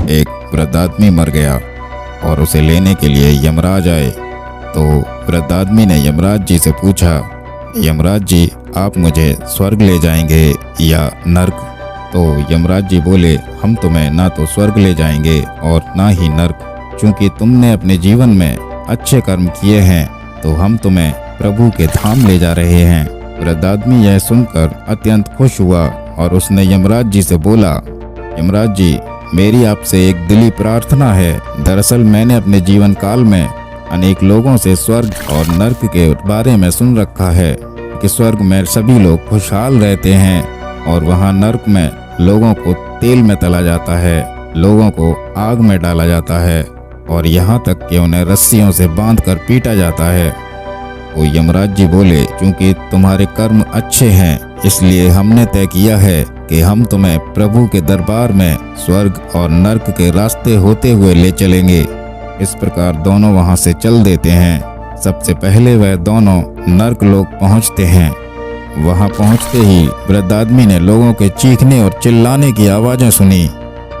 एक वृद्ध आदमी मर गया और उसे लेने के लिए यमराज आए। तो वृद्ध आदमी ने यमराज जी से पूछा, यमराज जी, आप मुझे स्वर्ग ले जाएंगे या नर्क? तो यमराज जी बोले, हम तुम्हें ना तो स्वर्ग ले जाएंगे और ना ही नर्क, क्योंकि तुमने अपने जीवन में अच्छे कर्म किए हैं, तो हम तुम्हें प्रभु के धाम ले जा रहे हैं। वृद्ध आदमी यह सुनकर अत्यंत खुश हुआ और उसने यमराज जी से बोला, यमराज जी, मेरी आपसे एक दिली प्रार्थना है। दरअसल मैंने अपने जीवन काल में अनेक लोगों से स्वर्ग और नर्क के बारे में सुन रखा है कि स्वर्ग में सभी लोग खुशहाल रहते हैं और वहाँ नर्क में लोगों को तेल में तला जाता है, लोगों को आग में डाला जाता है और यहाँ तक कि उन्हें रस्सियों से बांधकर पीटा जाता है। वो यमराज जी बोले, क्योंकि तुम्हारे कर्म अच्छे हैं, इसलिए हमने तय किया है कि हम तुम्हें प्रभु के दरबार में स्वर्ग और नर्क के रास्ते होते हुए ले चलेंगे। इस प्रकार दोनों वहां से चल देते हैं। सबसे पहले वह दोनों नर्क लोक पहुंचते हैं। वहां पहुंचते ही वृद्ध आदमी ने लोगों के चीखने और चिल्लाने की आवाजें सुनी।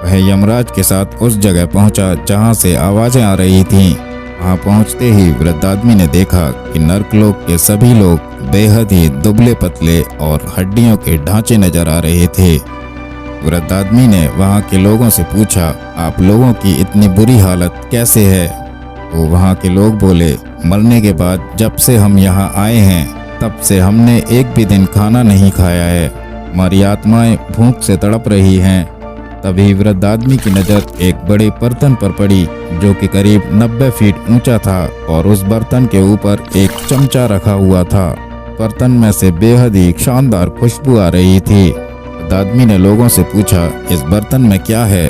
वह यमराज के साथ उस जगह पहुंचा जहां से आवाजें आ रही थीं। वहां पहुंचते ही वृद्ध आदमी ने देखा कि नर्कलोक के सभी लोग बेहद ही दुबले पतले और हड्डियों के ढांचे नजर आ रहे थे। वृद्ध आदमी ने वहां के लोगों से पूछा, आप लोगों की इतनी बुरी हालत कैसे है? तो वहां के लोग बोले, मरने के बाद जब से हम यहाँ आए हैं तब से हमने एक भी दिन खाना नहीं खाया है। हमारी आत्माएं भूख से तड़प रही हैं। तभी वृद्ध आदमी की नज़र एक बड़े बर्तन पर पड़ी जो कि करीब 90 फीट ऊंचा था और उस बर्तन के ऊपर एक चमचा रखा हुआ था। बर्तन में से बेहद ही शानदार खुशबू आ रही थी। वृद्ध आदमी ने लोगों से पूछा, इस बर्तन में क्या है?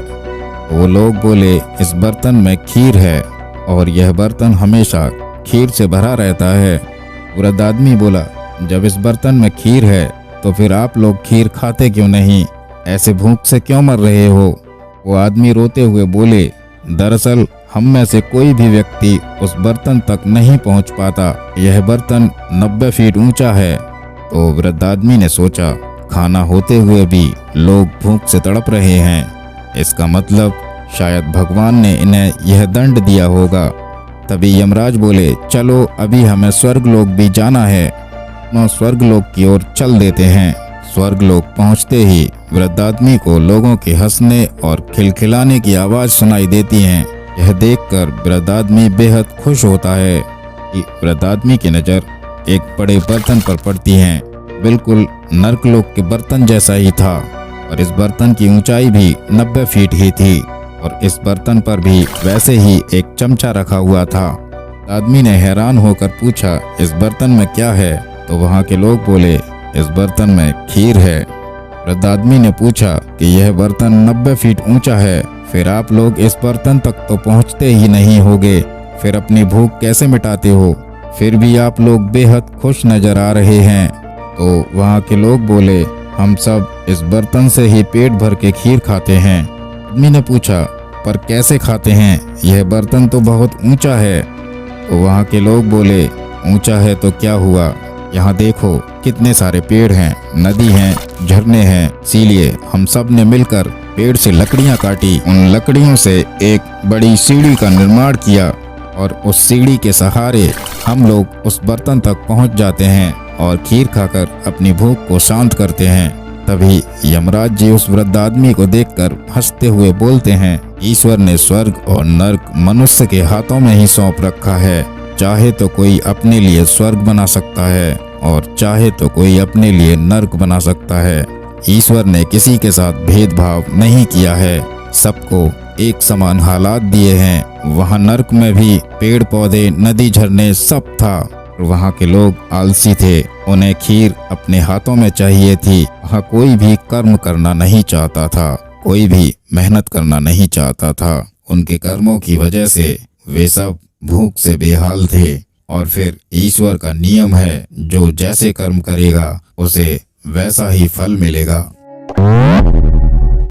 वो लोग बोले, इस बर्तन में खीर है और यह बर्तन हमेशा खीर से भरा रहता है। वृद्ध आदमी बोला, जब इस बर्तन में खीर है तो फिर आप लोग खीर खाते क्यों नहीं? ऐसे भूख से क्यों मर रहे हो? वो आदमी रोते हुए बोले, दरअसल हम में से कोई भी व्यक्ति उस बर्तन तक नहीं पहुंच पाता। यह बर्तन 90 फीट ऊंचा है। तो वृद्ध आदमी ने सोचा, खाना होते हुए भी लोग भूख से तड़प रहे हैं, इसका मतलब शायद भगवान ने इन्हें यह दंड दिया होगा। तभी यमराज बोले, चलो अभी हमें स्वर्गलोक भी जाना है। हम स्वर्गलोक की ओर चल देते हैं। स्वर्गलोक पहुंचते ही वृद्ध आदमी को लोगों के हंसने और खिलखिलाने की आवाज सुनाई देती है। यह देखकर वृद्ध आदमी बेहद खुश होता है कि वृद्ध आदमी की नज़र एक बड़े बर्तन पर पड़ती है। बिल्कुल नर्कलोक के बर्तन जैसा ही था और इस बर्तन की ऊंचाई भी 90 फीट ही थी और इस बर्तन पर भी वैसे ही एक चमचा रखा हुआ था। आदमी ने हैरान होकर पूछा, इस बर्तन में क्या है? तो वहाँ के लोग बोले, इस बर्तन में खीर है। वृद्ध आदमी ने पूछा कि यह बर्तन 90 फीट ऊंचा है, फिर आप लोग इस बर्तन तक तो पहुंचते ही नहीं होगे, फिर अपनी भूख कैसे मिटाते हो? फिर भी आप लोग बेहद खुश नजर आ रहे हैं। तो वहाँ के लोग बोले, हम सब इस बर्तन से ही पेट भर के खीर खाते हैं। आदमी ने पूछा, पर कैसे खाते हैं? यह बर्तन तो बहुत ऊंचा है। तो वहाँ के लोग बोले, ऊंचा है तो क्या हुआ, यहाँ देखो कितने सारे पेड़ हैं, नदी हैं, झरने हैं। इसीलिए हम सब ने मिलकर पेड़ से लकड़ियाँ काटी, उन लकड़ियों से एक बड़ी सीढ़ी का निर्माण किया और उस सीढ़ी के सहारे हम लोग उस बर्तन तक पहुँच जाते हैं और खीर खाकर अपनी भूख को शांत करते हैं। तभी यमराज जी उस वृद्ध आदमी को देखकर हंसते हुए बोलते हैं, ईश्वर ने स्वर्ग और नर्क मनुष्य के हाथों में ही सौंप रखा है। चाहे तो कोई अपने लिए स्वर्ग बना सकता है और चाहे तो कोई अपने लिए नर्क बना सकता है। ईश्वर ने किसी के साथ भेदभाव नहीं किया है, सबको एक समान हालात दिए हैं। वहाँ नर्क में भी पेड़ पौधे, नदी, झरने सब था। वहाँ के लोग आलसी थे, उन्हें खीर अपने हाथों में चाहिए थी। वहाँ कोई भी कर्म करना नहीं चाहता था, कोई भी मेहनत करना नहीं चाहता था। उनके कर्मों की वजह से वे सब भूख से बेहाल थे। और फिर ईश्वर का नियम है, जो जैसे कर्म करेगा उसे वैसा ही फल मिलेगा।